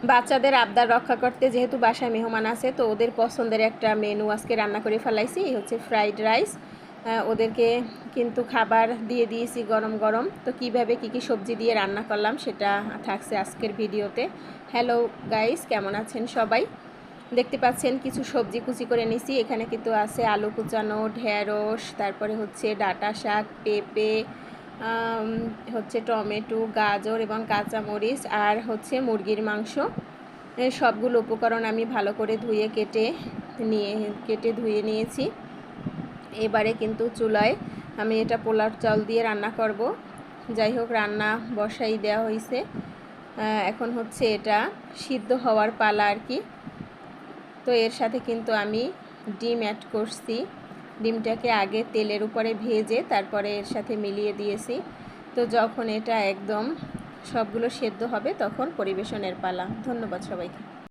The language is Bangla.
বাচ্চাদের আবদার রক্ষা করতে যেহেতু বাসায় মেহমান আছে, তো ওদের পছন্দের একটা মেনু আজকে রান্না করে ফেলাইছি। এই হচ্ছে ফ্রাইড রাইস। ওদেরকে কিন্তু খাবার দিয়ে দিয়েছি গরম গরম। তো কিভাবে কি সবজি দিয়ে রান্না করলাম সেটা থাকছে আজকের ভিডিওতে। হ্যালো গাইস, কেমন আছেন সবাই? দেখতে পাচ্ছেন কিছু সবজি কুচি করে নিছি। এখানে কিন্তু আছে আলু কুচানো, ঢেঁড়স, তারপরে হচ্ছে ডাঁটা শাক, পেঁপে, হচ্ছে টমেটো, গাজর এবং কাঁচামরিচ, আর হচ্ছে মুরগির মাংস। সবগুলো উপকরণ আমি ভালো করে কেটে ধুয়ে নিয়েছি। এবারে কিন্তু চুলায় আমি এটা পোলার চাল দিয়ে রান্না করব। যাই হোক, রান্না বসাই দেওয়া হয়েছে। এখন হচ্ছে এটা সিদ্ধ হওয়ার পালা আর কি। তো এর সাথে কিন্তু আমি ডিম অ্যাড করছি। ডিমটাকে আগে তেলের উপরে ভেজে তারপরে এর সাথে মিলিয়ে দিয়েছি। তো যখন এটা একদম সবগুলো সেদ্ধ হবে তখন পরিবেশনের পালা। ধন্যবাদ সবাইকে।